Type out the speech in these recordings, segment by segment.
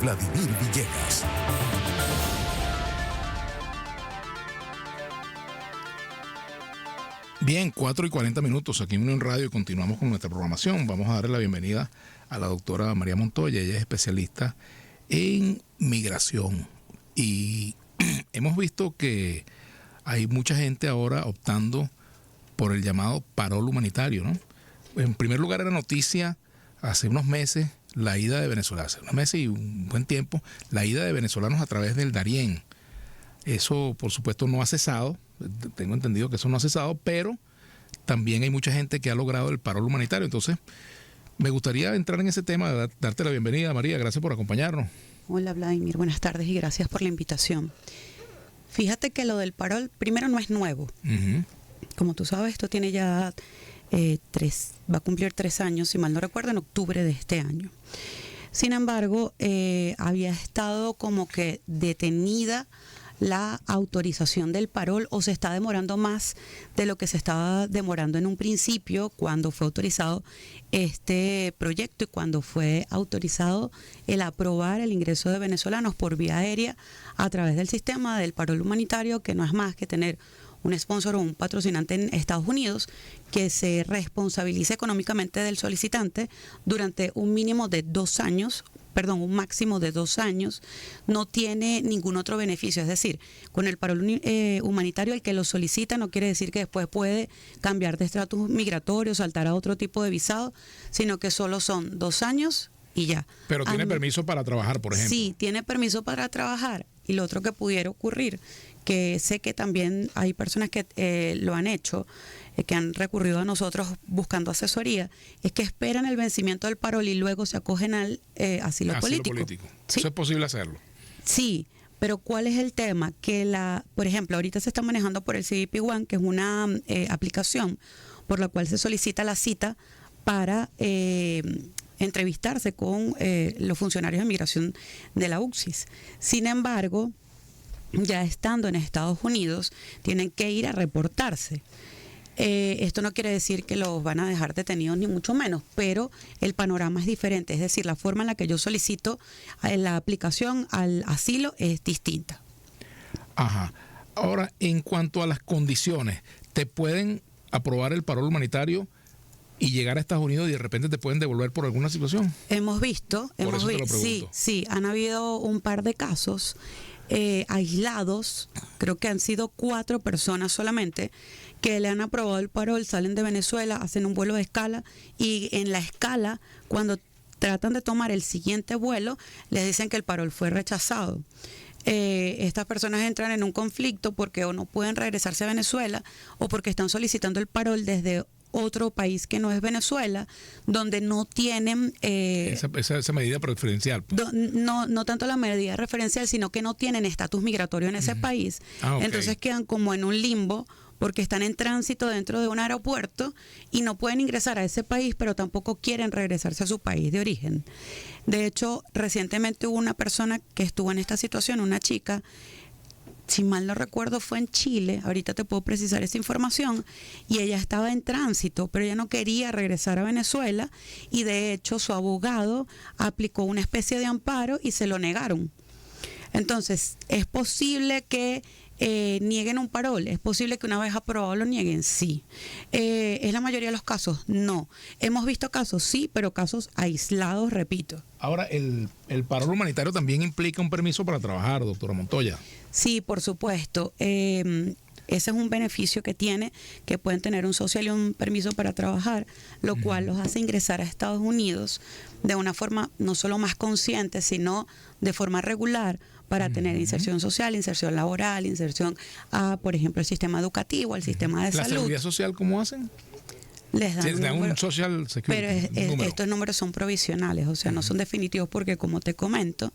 Vladimir Villegas. Bien, 4:40 aquí en Unión Radio y continuamos con nuestra programación. Vamos a darle la bienvenida a la doctora María Montoya. Ella es especialista en migración y hemos visto que hay mucha gente ahora optando por el llamado parol humanitario, ¿no? En primer lugar era noticia hace unos meses la ida de Venezuela, hace unos meses y un buen tiempo, la ida de venezolanos a través del Darién. Eso, por supuesto, no ha cesado. Tengo entendido que eso no ha cesado, pero también hay mucha gente que ha logrado el parol humanitario. Entonces, me gustaría entrar en ese tema, darte la bienvenida, María. Gracias por acompañarnos. Hola, Vladimir. Buenas tardes y gracias por la invitación. Fíjate que lo del parol, primero, no es nuevo. Uh-huh. Como tú sabes, esto tiene ya va a cumplir 3 años, si mal no recuerdo, en octubre de este año. Sin embargo, había estado como que detenida la autorización del parol, o se está demorando más de lo que se estaba demorando en un principio cuando fue autorizado este proyecto y cuando fue autorizado el aprobar el ingreso de venezolanos por vía aérea a través del sistema del parol humanitario, que no es más que tener un sponsor o un patrocinante en Estados Unidos que se responsabilice económicamente del solicitante durante un mínimo de 2 años, un máximo de 2 años, no tiene ningún otro beneficio. Es decir, con el parol humanitario, el que lo solicita no quiere decir que después puede cambiar de estatus migratorio, saltar a otro tipo de visado, sino que solo son 2 años y ya. Pero tiene permiso para trabajar, por ejemplo. Sí, tiene permiso para trabajar. Y lo otro que pudiera ocurrir, que sé que también hay personas que lo han hecho, que han recurrido a nosotros buscando asesoría, es que esperan el vencimiento del parol y luego se acogen al asilo político. ¿Sí? ¿Eso es posible hacerlo? Sí, pero ¿cuál es el tema? Que por ejemplo, ahorita se está manejando por el CBP One, que es una aplicación por la cual se solicita la cita para entrevistarse con los funcionarios de migración de la UCSIS. Sin embargo, ya estando en Estados Unidos, tienen que ir a reportarse. Esto no quiere decir que los van a dejar detenidos, ni mucho menos, pero el panorama es diferente. Es decir, la forma en la que yo solicito la aplicación al asilo es distinta. Ajá. Ahora, en cuanto a las condiciones, ¿te pueden aprobar el parol humanitario y llegar a Estados Unidos y de repente te pueden devolver por alguna situación? Hemos visto, sí, han habido un par de casos aislados, creo que han sido 4 personas solamente, que le han aprobado el parol, salen de Venezuela, hacen un vuelo de escala y en la escala, cuando tratan de tomar el siguiente vuelo, les dicen que el parol fue rechazado. Estas personas entran en un conflicto porque o no pueden regresarse a Venezuela o porque están solicitando el parol desde otro país que no es Venezuela, donde no tienen esa medida preferencial. No tanto la medida referencial, sino que no tienen estatus migratorio en ese país. Okay. Entonces quedan como en un limbo porque están en tránsito dentro de un aeropuerto y no pueden ingresar a ese país, pero tampoco quieren regresarse a su país de origen. De hecho, recientemente hubo una persona que estuvo en esta situación, una chica, si mal no recuerdo fue en Chile, ahorita te puedo precisar esa información, y ella estaba en tránsito, pero ella no quería regresar a Venezuela y de hecho su abogado aplicó una especie de amparo y se lo negaron. Entonces, ¿es posible que nieguen un parol? ¿Es posible que una vez aprobado lo nieguen? Sí. ¿Es la mayoría de los casos? No. Hemos visto casos, sí, pero casos aislados, repito. Ahora, el parol humanitario también implica un permiso para trabajar, doctora Montoya. Sí, por supuesto. Ese es un beneficio que tiene, que pueden tener un social y un permiso para trabajar, lo cual los hace ingresar a Estados Unidos de una forma no solo más consciente, sino de forma regular, para tener inserción social, inserción laboral, inserción a, por ejemplo, el sistema educativo, al sistema de salud. ¿La seguridad social cómo hacen? Les dan un social security. Pero estos números son provisionales, o sea, no son definitivos porque, como te comento,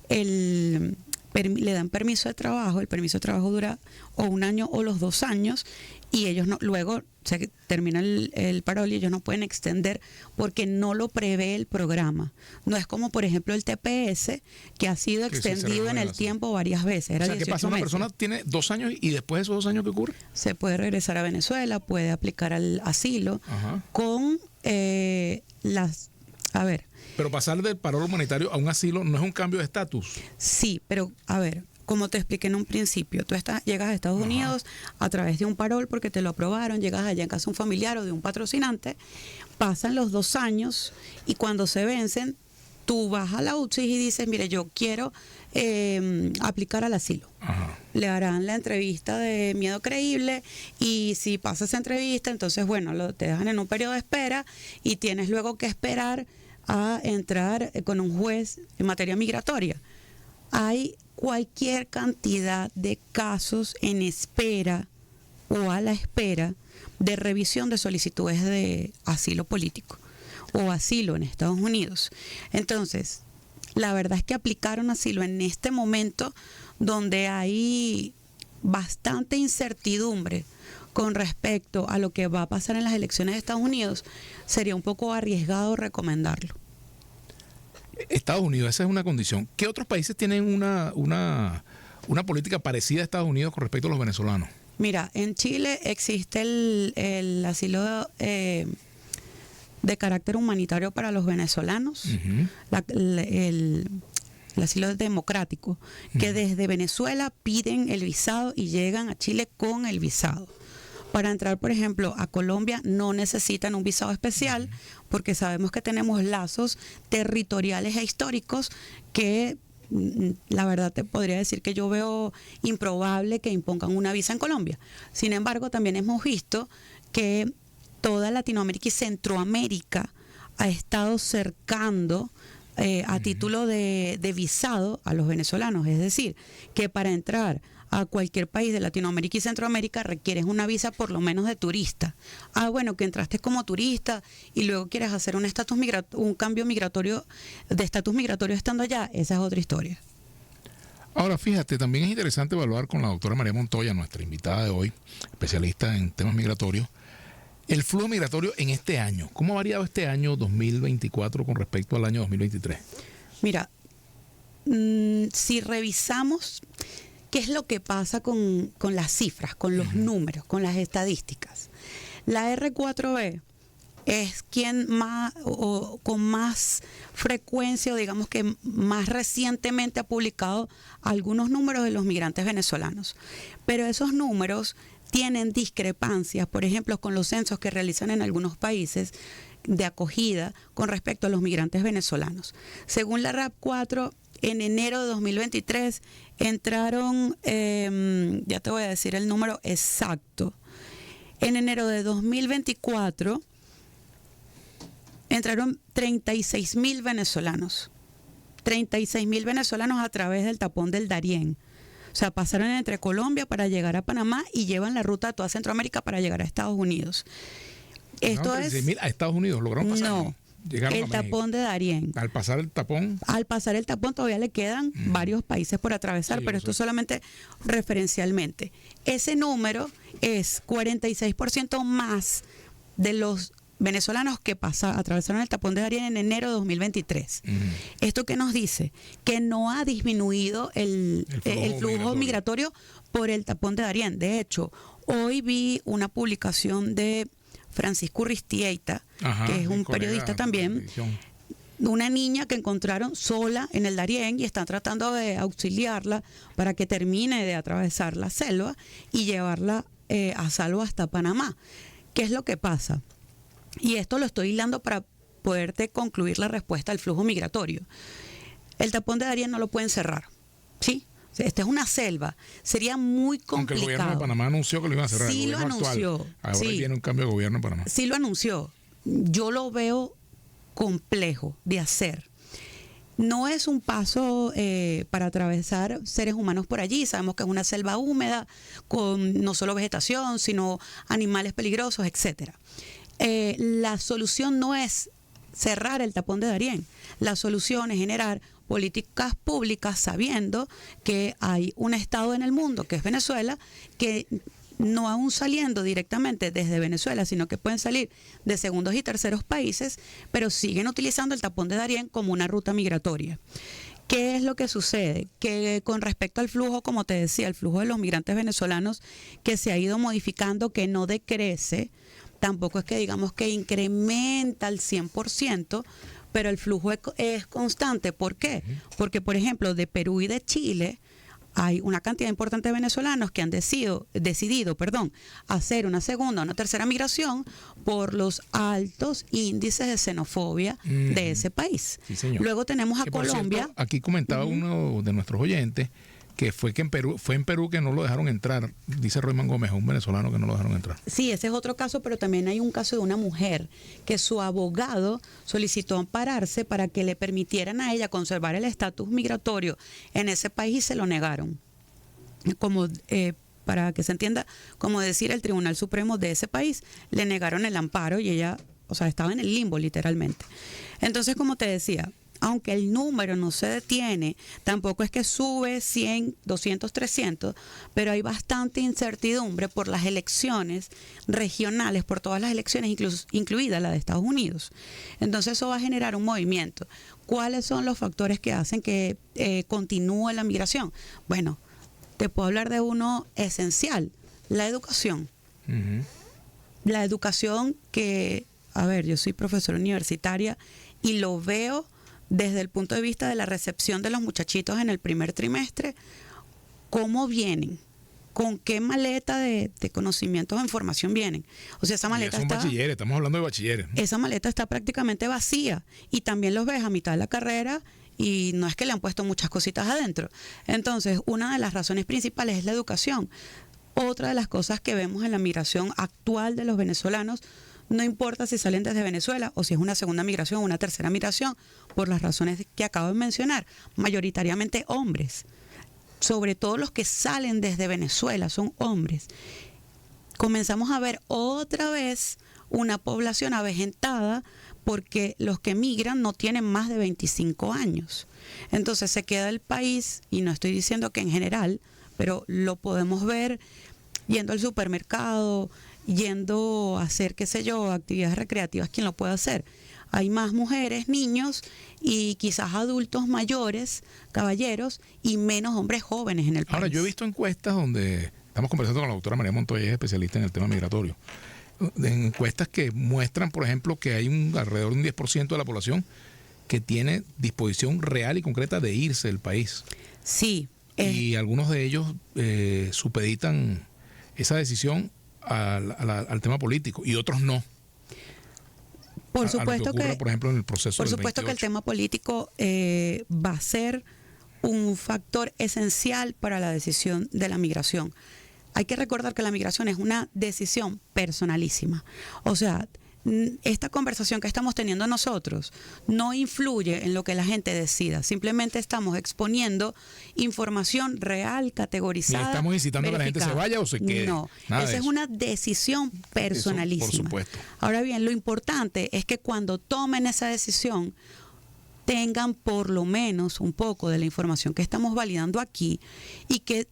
le dan permiso de trabajo, el permiso de trabajo dura o 1 año o los 2 años, y ellos luego se termina el parol y ellos no pueden extender porque no lo prevé el programa. No es como, por ejemplo, el TPS, que ha sido extendido en el tiempo varias veces. Era, o sea, ¿qué pasa? Una persona tiene 2 años y después de esos 2 años, ¿qué ocurre? Se puede regresar a Venezuela, puede aplicar al asilo con las A ver. Pero pasar del parol humanitario a un asilo no es un cambio de estatus. Sí, pero a ver, como te expliqué en un principio, tú llegas a Estados Unidos a través de un parol porque te lo aprobaron, llegas allá en casa de un familiar o de un patrocinante, pasan los 2 años y cuando se vencen, tú vas a la UCSIS y dices, mire, yo quiero aplicar al asilo. Ajá. Le harán la entrevista de miedo creíble y si pasa esa entrevista, entonces, bueno, te dejan en un periodo de espera y tienes luego que esperar a entrar con un juez en materia migratoria. Hay cualquier cantidad de casos en espera o a la espera de revisión de solicitudes de asilo político o asilo en Estados Unidos. Entonces, la verdad es que aplicar un asilo en este momento donde hay bastante incertidumbre con respecto a lo que va a pasar en las elecciones de Estados Unidos, sería un poco arriesgado recomendarlo. Estados Unidos, esa es una condición. ¿Qué otros países tienen una política parecida a Estados Unidos con respecto a los venezolanos? Mira, en Chile existe el asilo de carácter humanitario para los venezolanos, el asilo democrático, que desde Venezuela piden el visado y llegan a Chile con el visado. Para entrar, por ejemplo, a Colombia no necesitan un visado especial porque sabemos que tenemos lazos territoriales e históricos que la verdad te podría decir que yo veo improbable que impongan una visa en Colombia. Sin embargo, también hemos visto que toda Latinoamérica y Centroamérica ha estado cercando a título de visado a los venezolanos. Es decir, que para entrar a cualquier país de Latinoamérica y Centroamérica requieres una visa por lo menos de turista. Bueno, que entraste como turista y luego quieres hacer un cambio migratorio de estatus migratorio estando allá, esa es otra historia. Ahora, fíjate, también es interesante evaluar con la doctora María Montoya, nuestra invitada de hoy, especialista en temas migratorios, el flujo migratorio en este año. ¿Cómo ha variado este año 2024 con respecto al año 2023? Mira, si revisamos qué es lo que pasa con las cifras, con los números, con las estadísticas, la R4B es quien más o con más frecuencia, o digamos que más recientemente ha publicado algunos números de los migrantes venezolanos. Pero esos números tienen discrepancias, por ejemplo, con los censos que realizan en algunos países de acogida con respecto a los migrantes venezolanos. Según la RAP4, en enero de 2023 entraron, ya te voy a decir el número exacto, en enero de 2024 entraron 36.000 venezolanos. 36.000 venezolanos a través del tapón del Darién. O sea, pasaron entre Colombia para llegar a Panamá y llevan la ruta a toda Centroamérica para llegar a Estados Unidos. Esto es... a Estados Unidos, ¿lograron pasar? No, el tapón de Darién. Al pasar el tapón... Al pasar el tapón todavía le quedan varios países por atravesar, Sí, pero esto solamente referencialmente. Ese número es 46% más de los venezolanos que atravesaron el tapón de Darién en enero de 2023. ¿Esto qué nos dice? Que no ha disminuido el flujo migratorio por el tapón de Darién. De hecho, hoy vi una publicación de Francisco Urristieta, que es un periodista también, una niña que encontraron sola en el Darién y están tratando de auxiliarla para que termine de atravesar la selva y llevarla a salvo hasta Panamá. ¿Qué es lo que pasa? Y esto lo estoy hilando para poderte concluir la respuesta al flujo migratorio. El tapón de Darién no lo pueden cerrar, ¿sí? Esta es una selva. Sería muy complicado. Aunque el gobierno de Panamá anunció que lo iban a cerrar. Sí, lo anunció. Ahora viene un cambio de gobierno en Panamá. Sí, lo anunció. Yo lo veo complejo de hacer. No es un paso para atravesar seres humanos por allí. Sabemos que es una selva húmeda con no solo vegetación, sino animales peligrosos, etcétera. La solución no es cerrar el tapón de Darién. La solución es generar políticas públicas sabiendo que hay un estado en el mundo, que es Venezuela, que no aún saliendo directamente desde Venezuela, sino que pueden salir de segundos y terceros países, pero siguen utilizando el tapón de Darién como una ruta migratoria. ¿Qué es lo que sucede? Que con respecto al flujo, como te decía, el flujo de los migrantes venezolanos que se ha ido modificando, que no decrece, tampoco es que digamos que incrementa al 100%, pero el flujo es constante. ¿Por qué? Porque, por ejemplo, de Perú y de Chile hay una cantidad importante de venezolanos que han decidido, hacer una segunda o una tercera migración por los altos índices de xenofobia de ese país. Sí, señor. Luego tenemos a Que, por Colombia. cierto, aquí comentaba uno de nuestros oyentes que fue en Perú que no lo dejaron entrar. Dice Royman Gómez, un venezolano que no lo dejaron entrar. Sí, ese es otro caso, pero también hay un caso de una mujer que su abogado solicitó ampararse para que le permitieran a ella conservar el estatus migratorio en ese país y se lo negaron. Como para que se entienda, como decir, el Tribunal Supremo de ese país le negaron el amparo y ella, o sea, estaba en el limbo literalmente. Entonces, como te decía, aunque el número no se detiene, tampoco es que sube 100, 200, 300, pero hay bastante incertidumbre por las elecciones regionales, por todas las elecciones, incluida la de Estados Unidos. Entonces eso va a generar un movimiento. ¿Cuáles son los factores que hacen que continúe la migración? Bueno, te puedo hablar de uno esencial, la educación. La educación que, a ver, yo soy profesora universitaria y lo veo desde el punto de vista de la recepción de los muchachitos en el primer trimestre, cómo vienen, con qué maleta de conocimientos o información vienen. O sea, esa maleta son bachilleres, estamos hablando de bachilleres, ¿no? Esa maleta está prácticamente vacía y también los ves a mitad de la carrera y no es que le han puesto muchas cositas adentro. Entonces, una de las razones principales es la educación. Otra de las cosas que vemos en la migración actual de los venezolanos, no importa si salen desde Venezuela o si es una segunda migración o una tercera migración, por las razones que acabo de mencionar, mayoritariamente hombres. Sobre todo los que salen desde Venezuela son hombres. Comenzamos a ver otra vez una población avejentada porque los que migran no tienen más de 25 años. Entonces se queda el país, y no estoy diciendo que en general, pero lo podemos ver yendo al supermercado, yendo a hacer, qué sé yo, actividades recreativas, quien lo puede hacer. Hay más mujeres, niños y quizás adultos mayores, caballeros, y menos hombres jóvenes en el país. Ahora, yo he visto encuestas donde estamos conversando con la doctora María Montoya, especialista en el tema migratorio. En encuestas que muestran, por ejemplo, que hay alrededor de un 10% de la población que tiene disposición real y concreta de irse del país. Sí. Y algunos de ellos supeditan esa decisión al tema político y otros no. Por supuesto que ocurra, por ejemplo, en el proceso por supuesto que el tema político va a ser un factor esencial para la decisión de la migración. Hay que recordar que la migración es una decisión personalísima. O sea, esta conversación que estamos teniendo nosotros no influye en lo que la gente decida. Simplemente estamos exponiendo información real, categorizada. Ni estamos incitando verificada. a que la gente se vaya o se quede. No, esa es una decisión personalísima. Eso, por supuesto. Ahora bien, lo importante es que cuando tomen esa decisión tengan por lo menos un poco de la información que estamos validando aquí y que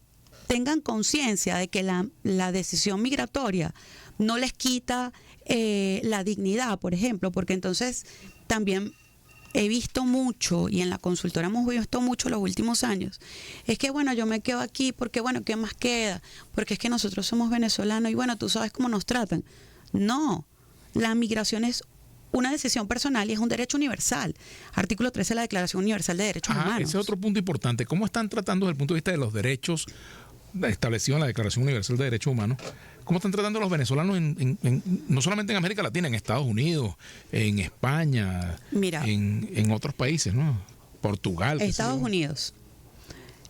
tengan conciencia de que la decisión migratoria no les quita la dignidad, por ejemplo, porque entonces también he visto mucho, y en la consultora hemos visto mucho los últimos años, es que bueno, yo me quedo aquí porque bueno, ¿qué más queda? Porque es que nosotros somos venezolanos y bueno, tú sabes cómo nos tratan. No, la migración es una decisión personal y es un derecho universal. Artículo 13 de la Declaración Universal de Derechos Humanos. Ese es otro punto importante. ¿Cómo están tratando desde el punto de vista de los derechos establecidos en la Declaración Universal de Derechos Humanos? ¿Cómo están tratando a los venezolanos no solamente en América Latina, en Estados Unidos, en España, en otros países, ¿no? Portugal. Estados Unidos.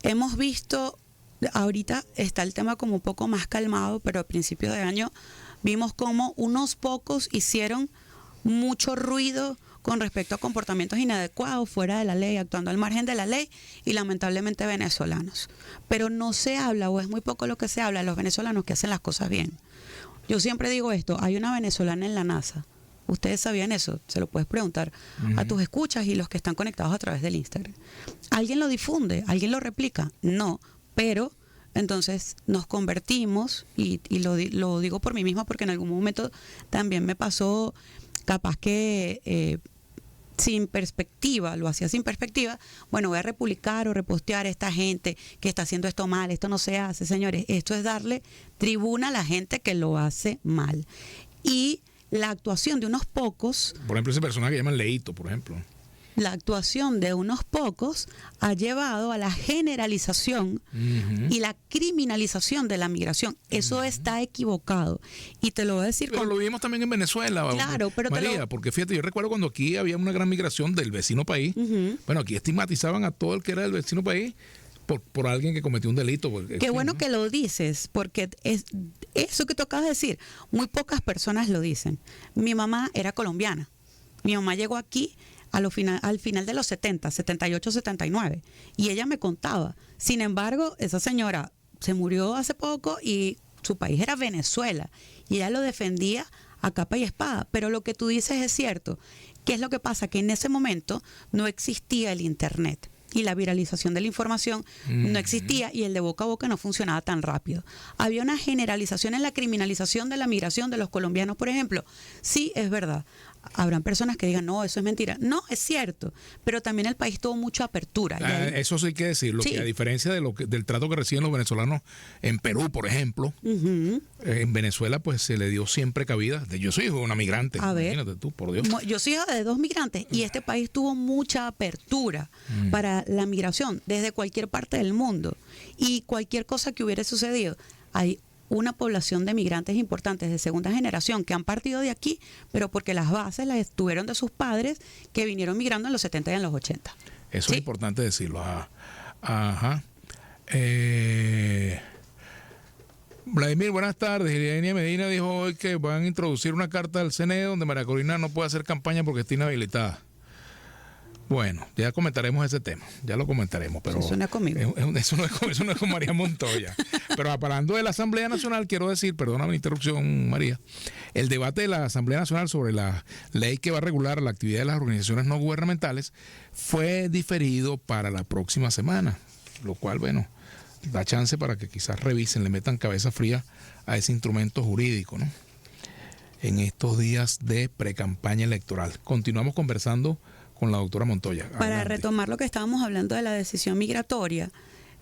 Hemos visto, ahorita está el tema como un poco más calmado, pero a principios de año vimos como unos pocos hicieron mucho ruido con respecto a comportamientos inadecuados, fuera de la ley, actuando al margen de la ley, y lamentablemente venezolanos. Pero no se habla, o es muy poco lo que se habla, de los venezolanos que hacen las cosas bien. Yo siempre digo esto, hay una venezolana en la NASA. ¿Ustedes sabían eso? Se lo puedes preguntar a tus escuchas y los que están conectados a través del Instagram. ¿Alguien lo difunde? ¿Alguien lo replica? No, pero entonces nos convertimos, y lo digo por mí misma porque en algún momento también me pasó, capaz que sin perspectiva, lo hacía sin perspectiva, bueno, voy a republicar o repostear a esta gente que está haciendo esto mal, esto no se hace, señores, esto es darle tribuna a la gente que lo hace mal. Y la actuación de unos pocos... Por ejemplo, ese personaje que llaman Leito, por ejemplo. la actuación de unos pocos ha llevado a la generalización y la criminalización de la migración. Eso está equivocado. Y te lo voy a decir. Pero lo vimos también en Venezuela, claro, pero María, porque fíjate, yo recuerdo cuando aquí había una gran migración del vecino país. Bueno, aquí estigmatizaban a todo el que era del vecino país por alguien que cometió un delito. Qué bueno que lo dices, porque es eso que tú acabas de decir. Muy pocas personas lo dicen. Mi mamá era colombiana. Mi mamá llegó aquí al final de los 70, 78, 79. Y ella me contaba. Sin embargo, esa señora se murió hace poco y su país era Venezuela. Y ella lo defendía a capa y espada. Pero lo que tú dices es cierto. ¿Qué es lo que pasa? Que en ese momento no existía el Internet. Y la viralización de la información no existía y el de boca a boca no funcionaba tan rápido. Había una generalización en la criminalización de la migración de los colombianos, por ejemplo. Sí, es verdad. Habrán personas que digan, no, eso es mentira. No, es cierto, pero también el país tuvo mucha apertura. Eso sí hay que decirlo, que a diferencia de del trato que reciben los venezolanos en Perú, por ejemplo, en Venezuela pues se le dio siempre cabida. Yo soy hijo de una migrante, imagínate tú, por Dios. Yo soy hija de 2 migrantes y este país tuvo mucha apertura para la migración desde cualquier parte del mundo. Y cualquier cosa que hubiera sucedido, hay una población de migrantes importantes de segunda generación que han partido de aquí, pero porque las bases las tuvieron de sus padres que vinieron migrando en los 70 y en los 80. Eso es importante decirlo. Vladimir, buenas tardes. Irenia Medina dijo hoy que van a introducir una carta del CNE donde María Corina no puede hacer campaña porque está inhabilitada. Bueno, ya comentaremos ese tema, ya lo comentaremos, pero eso no es conmigo. Eso no es con María Montoya. Pero hablando de la Asamblea Nacional, quiero decir, perdóname la interrupción, María, el debate de la Asamblea Nacional sobre la ley que va a regular la actividad de las organizaciones no gubernamentales fue diferido para la próxima semana, lo cual, bueno, da chance para que quizás revisen, le metan cabeza fría a ese instrumento jurídico, ¿no? En estos días de precampaña electoral. Continuamos conversando con la doctora Montoya. Para adelante. Retomar lo que estábamos hablando de la decisión migratoria,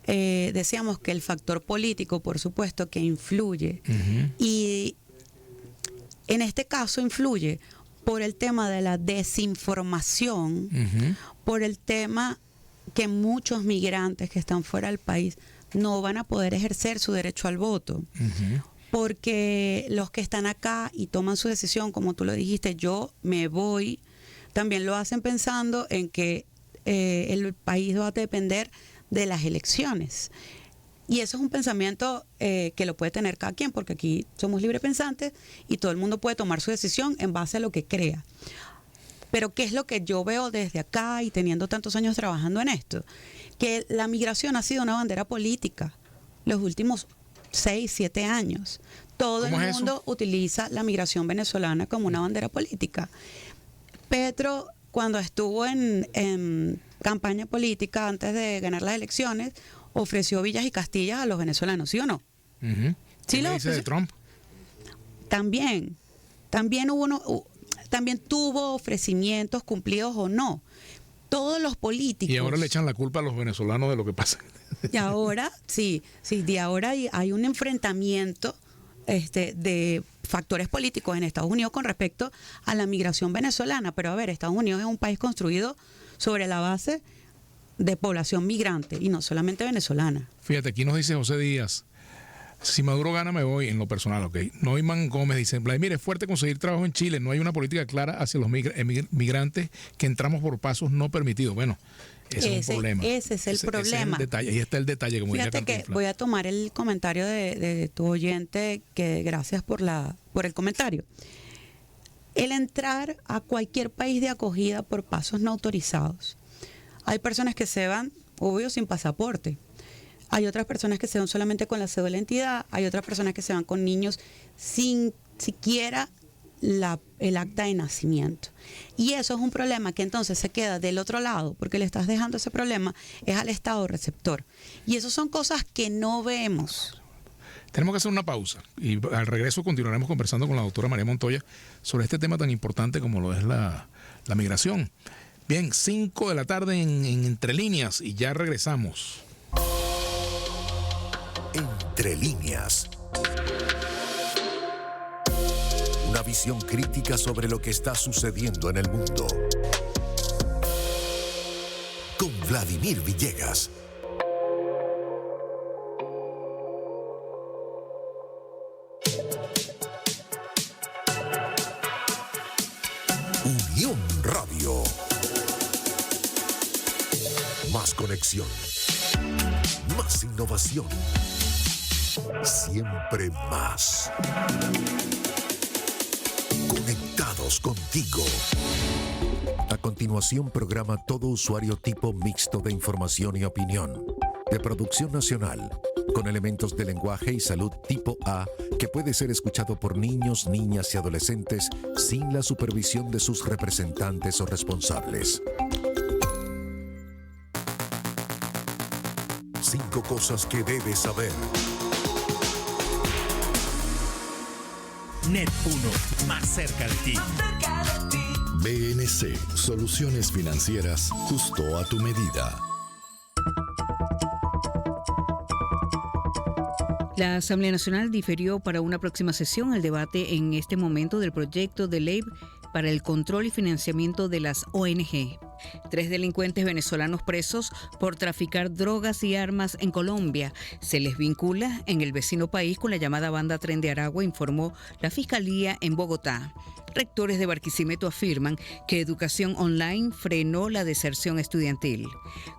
decíamos que el factor político, por supuesto, que influye. Y en este caso influye por el tema de la desinformación, por el tema que muchos migrantes que están fuera del país no van a poder ejercer su derecho al voto. Porque los que están acá y toman su decisión, como tú lo dijiste, yo me voy, también lo hacen pensando en que el país va a depender de las elecciones. Y eso es un pensamiento que lo puede tener cada quien, porque aquí somos librepensantes y todo el mundo puede tomar su decisión en base a lo que crea. Pero ¿qué es lo que yo veo desde acá y teniendo tantos años trabajando en esto? Que la migración ha sido una bandera política los últimos 6, 7 años. Todo el mundo utiliza la migración venezolana como una bandera política. Petro, cuando estuvo en campaña política antes de ganar las elecciones, ofreció villas y castillas a los venezolanos, ¿sí o no? ¿Sí lo dice de Trump? También tuvo ofrecimientos cumplidos o no. Todos los políticos. Y ahora le echan la culpa a los venezolanos de lo que pasa. Y ahora, de ahora hay un enfrentamiento de factores políticos en Estados Unidos con respecto a la migración venezolana. Pero a ver, Estados Unidos es un país construido sobre la base de población migrante y no solamente venezolana. Fíjate, aquí nos dice José Díaz, si Maduro gana me voy en lo personal, ok. Neumann Gómez dice, Vladimir, es fuerte conseguir trabajo en Chile, no hay una política clara hacia los migrantes que entramos por pasos no permitidos. Bueno, ese es un problema. Ese es el problema. Ese es el detalle, ahí está el detalle, como diría Fíjate que Cantinflas. voy a tomar el comentario de tu oyente, que gracias por el comentario. El entrar a cualquier país de acogida por pasos no autorizados. Hay personas que se van, obvio, sin pasaporte. Hay otras personas que se van solamente con la cédula de identidad. Hay otras personas que se van con niños sin siquiera el acta de nacimiento. Y eso es un problema que entonces se queda del otro lado, porque le estás dejando ese problema es al Estado receptor. Y eso son cosas que no vemos. Tenemos que hacer una pausa y al regreso continuaremos conversando con la doctora María Montoya sobre este tema tan importante como lo es la migración. Bien, 5 de la tarde en Entre Líneas y ya regresamos. Entre Líneas. Una visión crítica sobre lo que está sucediendo en el mundo. Vladimir Villegas. Unión Radio. Más conexión. Más innovación. Siempre más. Conectados contigo. A continuación, programa todo usuario tipo mixto de información y opinión. De producción nacional, con elementos de lenguaje y salud tipo A, que puede ser escuchado por niños, niñas y adolescentes sin la supervisión de sus representantes o responsables. 5 cosas que debes saber. Net 1, más cerca de ti. BNC, soluciones financieras justo a tu medida. La Asamblea Nacional diferió para una próxima sesión el debate en este momento del proyecto de ley para el control y financiamiento de las ONG. 3 delincuentes venezolanos presos por traficar drogas y armas en Colombia. Se les vincula en el vecino país con la llamada Banda Tren de Aragua, informó la Fiscalía en Bogotá. Rectores de Barquisimeto afirman que educación online frenó la deserción estudiantil.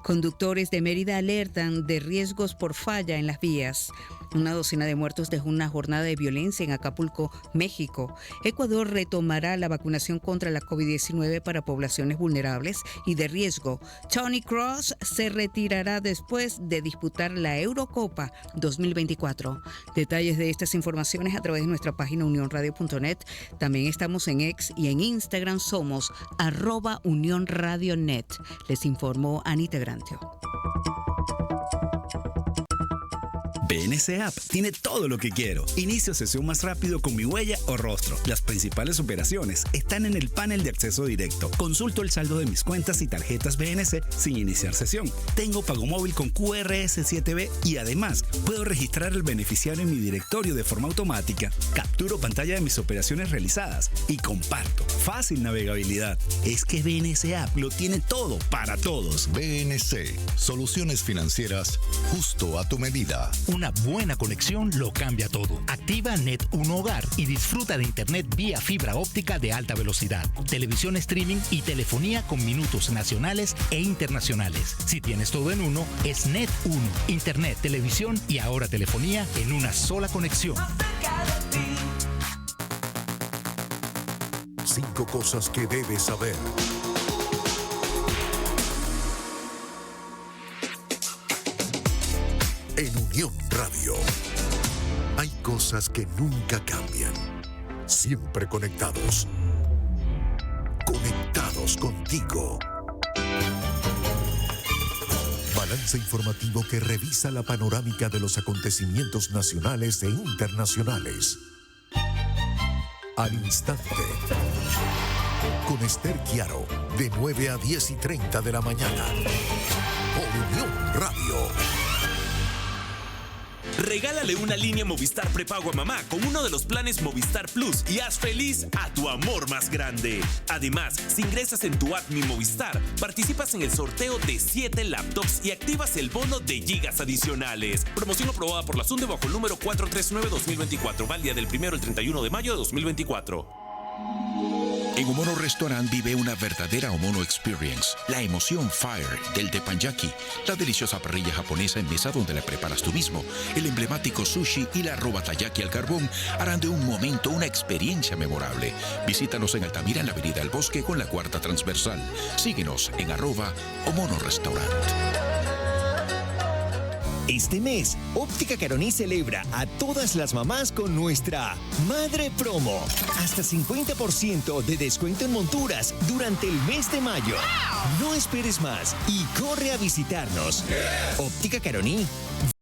Conductores de Mérida alertan de riesgos por falla en las vías. Una docena de muertos dejó una jornada de violencia en Acapulco, México. Ecuador retomará la vacunación contra la COVID-19 para poblaciones vulnerables y de riesgo. Toni Kroos se retirará después de disputar la Eurocopa 2024. Detalles de estas informaciones a través de nuestra página unionradio.net. También estamos en X y en Instagram somos @unionradionet. Les informó Anita Grantio. BNC App tiene todo lo que quiero. Inicio sesión más rápido con mi huella o rostro. Las principales operaciones están en el panel de acceso directo. Consulto el saldo de mis cuentas y tarjetas BNC sin iniciar sesión. Tengo pago móvil con QRS7B y además puedo registrar al beneficiario en mi directorio de forma automática. Capturo pantalla de mis operaciones realizadas y comparto. Fácil navegabilidad. Es que BNC App lo tiene todo para todos. BNC, soluciones financieras justo a tu medida. Una buena conexión lo cambia todo. Activa Net 1 Hogar y disfruta de internet vía fibra óptica de alta velocidad, televisión streaming y telefonía con minutos nacionales e internacionales. Si tienes todo en uno, es Net 1. Internet, televisión y ahora telefonía en una sola conexión. 5 cosas que debes saber. En Unión Radio, hay cosas que nunca cambian. Siempre conectados. Conectados contigo. Balance informativo que revisa la panorámica de los acontecimientos nacionales e internacionales. Al instante. Con Esther Chiaro, de 9 a 10:30 de la mañana. Por Unión Radio. Regálale una línea Movistar prepago a mamá con uno de los planes Movistar Plus y haz feliz a tu amor más grande. Además, si ingresas en tu app Mi Movistar, participas en el sorteo de 7 laptops y activas el bono de gigas adicionales. Promoción aprobada por la SUNDE bajo el número 439-2024, válida del 1 al 31 de mayo de 2024. En Omono Restaurant vive una verdadera Omono Experience. La emoción Fire del teppanyaki, la deliciosa parrilla japonesa en mesa donde la preparas tú mismo, el emblemático sushi y la arroba taiyaki al carbón harán de un momento una experiencia memorable. Visítanos en Altamira, en la Avenida El Bosque con la cuarta transversal. Síguenos en @Omono Restaurant. Este mes, Óptica Caroní celebra a todas las mamás con nuestra Madre Promo. Hasta 50% de descuento en monturas durante el mes de mayo. No esperes más y corre a visitarnos. Óptica Caroní.